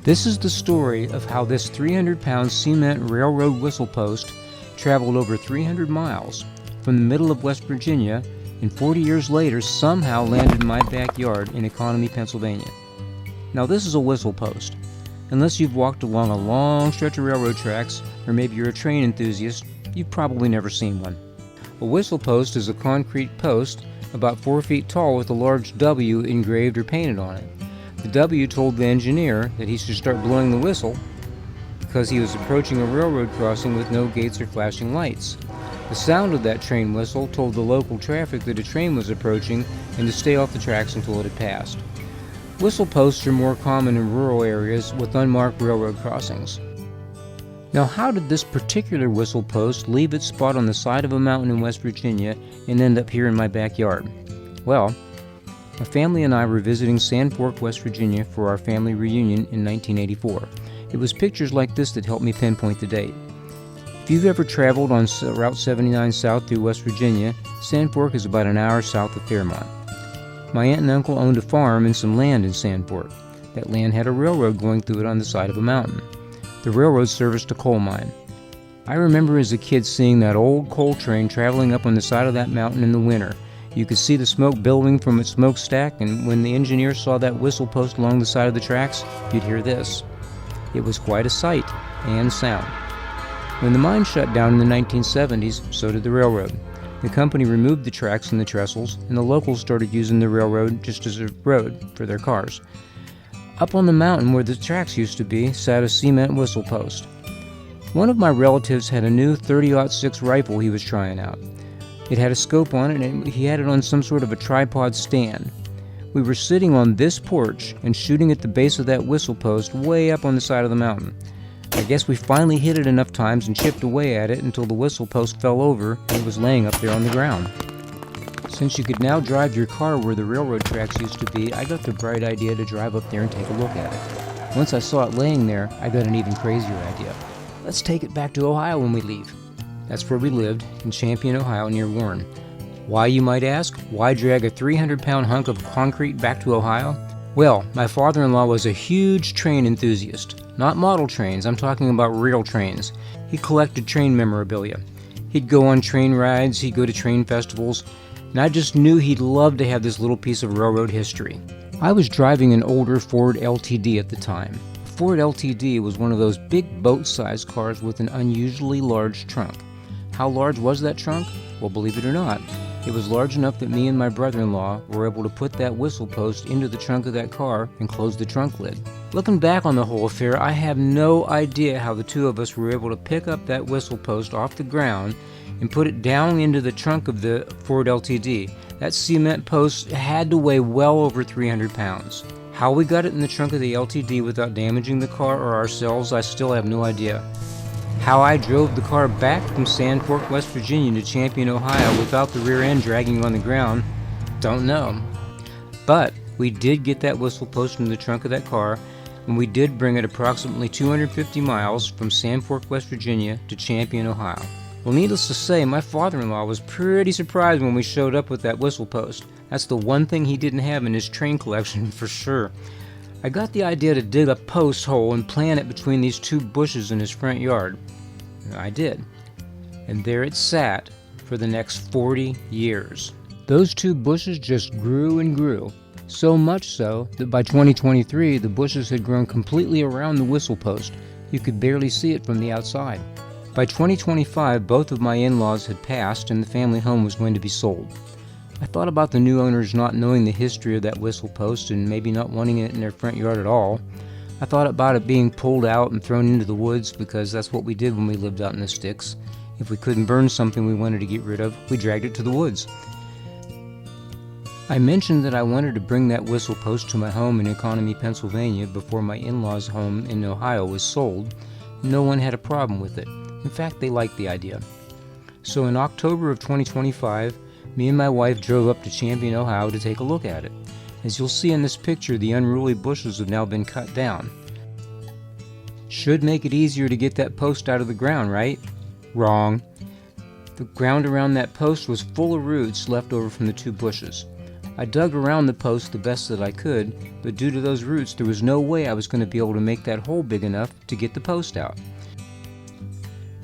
This is the story of how this 300-pound cement railroad whistle post traveled over 300 miles from the middle of West Virginia and 40 years later somehow landed in my backyard in Economy, Pennsylvania. Now this is a whistle post. Unless you've walked along a long stretch of railroad tracks, or maybe you're a train enthusiast, you've probably never seen one. A whistle post is a concrete post about 4 feet tall with a large W engraved or painted on it. The W told the engineer that he should start blowing the whistle because he was approaching a railroad crossing with no gates or flashing lights. The sound of that train whistle told the local traffic that a train was approaching and to stay off the tracks until it had passed. Whistle posts are more common in rural areas with unmarked railroad crossings. Now, how did this particular whistle post leave its spot on the side of a mountain in West Virginia and end up here in my backyard? Well, my family and I were visiting Sand Fork, West Virginia for our family reunion in 1984. It was pictures like this that helped me pinpoint the date. If you've ever traveled on Route 79 south through West Virginia, Sand Fork is about an hour south of Fairmont. My aunt and uncle owned a farm and some land in Sand Fork. That land had a railroad going through it on the side of a mountain. The railroad serviced a coal mine. I remember as a kid seeing that old coal train traveling up on the side of that mountain in the winter. You could see the smoke billowing from its smokestack, and when the engineer saw that whistle post along the side of the tracks, you'd hear this. It was quite a sight and sound. When the mine shut down in the 1970s, so did the railroad. The company removed the tracks and the trestles, and the locals started using the railroad just as a road for their cars. Up on the mountain where the tracks used to be sat a cement whistle post. One of my relatives had a new .30-06 rifle he was trying out. It had a scope on it, and he had it on some sort of a tripod stand. We were sitting on this porch and shooting at the base of that whistle post way up on the side of the mountain. I guess we finally hit it enough times and chipped away at it until the whistle post fell over and it was laying up there on the ground. Since you could now drive your car where the railroad tracks used to be, I got the bright idea to drive up there and take a look at it. Once I saw it laying there, I got an even crazier idea. Let's take it back to Ohio when we leave. That's where we lived, in Champion, Ohio, near Warren. Why, you might ask? Why drag a 300-pound hunk of concrete back to Ohio? Well, my father-in-law was a huge train enthusiast. Not model trains, I'm talking about real trains. He collected train memorabilia. He'd go on train rides, he'd go to train festivals, and I just knew he'd love to have this little piece of railroad history. I was driving an older Ford LTD at the time. A Ford LTD was one of those big boat-sized cars with an unusually large trunk. How large was that trunk? Well, believe it or not, it was large enough that me and my brother-in-law were able to put that whistle post into the trunk of that car and close the trunk lid. Looking back on the whole affair, I have no idea how the two of us were able to pick up that whistle post off the ground and put it down into the trunk of the Ford LTD. That cement post had to weigh well over 300 pounds. How we got it in the trunk of the LTD without damaging the car or ourselves, I still have no idea. How I drove the car back from Sand Fork, West Virginia to Champion, Ohio without the rear end dragging on the ground, don't know. But we did get that whistle post in the trunk of that car, and we did bring it approximately 250 miles from Sand Fork, West Virginia to Champion, Ohio. Well, needless to say, my father-in-law was pretty surprised when we showed up with that whistle post. That's the one thing he didn't have in his train collection for sure. I got the idea to dig a post hole and plant it between these two bushes in his front yard. I did. And there it sat for the next 40 years. Those two bushes just grew and grew. So much so that by 2023, the bushes had grown completely around the whistle post. You could barely see it from the outside. By 2025, both of my in-laws had passed and the family home was going to be sold. I thought about the new owners not knowing the history of that whistle post and maybe not wanting it in their front yard at all. I thought about it being pulled out and thrown into the woods because that's what we did when we lived out in the sticks. If we couldn't burn something we wanted to get rid of, we dragged it to the woods. I mentioned that I wanted to bring that whistle post to my home in Economy, Pennsylvania before my in-laws' home in Ohio was sold. No one had a problem with it. In fact, they liked the idea. So in October of 2025, me and my wife drove up to Champion, Ohio to take a look at it. As you'll see in this picture, the unruly bushes have now been cut down. Should make it easier to get that post out of the ground, right? Wrong. The ground around that post was full of roots left over from the two bushes. I dug around the post the best that I could, but due to those roots, there was no way I was going to be able to make that hole big enough to get the post out.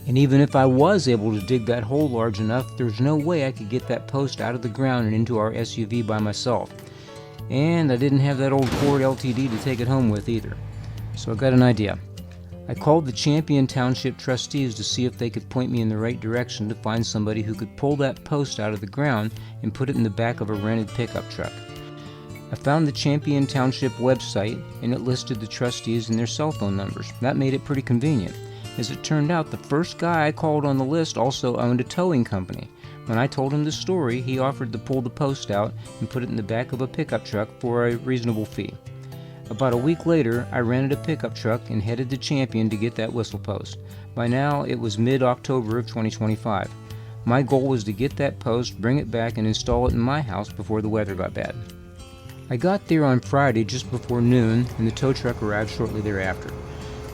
And even if I was able to dig that hole large enough, there's no way I could get that post out of the ground and into our SUV by myself. And I didn't have that old Ford LTD to take it home with either. So I got an idea. I called the Champion Township trustees to see if they could point me in the right direction to find somebody who could pull that post out of the ground and put it in the back of a rented pickup truck. I found the Champion Township website, and it listed the trustees and their cell phone numbers. That made it pretty convenient. As it turned out, the first guy I called on the list also owned a towing company. When I told him the story, he offered to pull the post out and put it in the back of a pickup truck for a reasonable fee. About a week later, I rented a pickup truck and headed to Champion to get that whistle post. By now, it was mid-October of 2025. My goal was to get that post, bring it back, and install it in my house before the weather got bad. I got there on Friday just before noon, and the tow truck arrived shortly thereafter.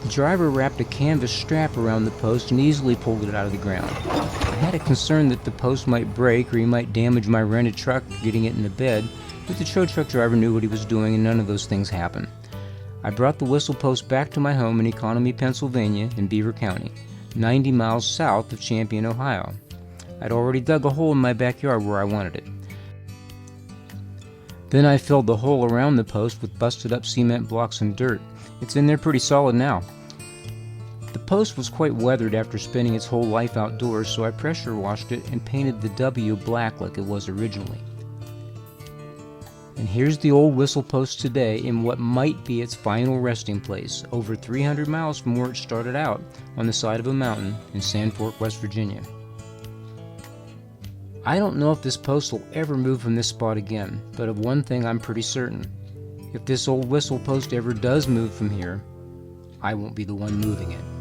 The driver wrapped a canvas strap around the post and easily pulled it out of the ground. I had a concern that the post might break or he might damage my rented truck getting it in the bed, but the tow truck driver knew what he was doing and none of those things happened. I brought the whistle post back to my home in Economy, Pennsylvania in Beaver County, 90 miles south of Champion, Ohio. I'd already dug a hole in my backyard where I wanted it. Then I filled the hole around the post with busted up cement blocks and dirt. It's in there pretty solid now. The post was quite weathered after spending its whole life outdoors, so I pressure washed it and painted the W black like it was originally. And here's the old whistle post today in what might be its final resting place, over 300 miles from where it started out, on the side of a mountain in Sand Fork, West Virginia. I don't know if this post will ever move from this spot again, but of one thing I'm pretty certain. If this old whistle post ever does move from here, I won't be the one moving it.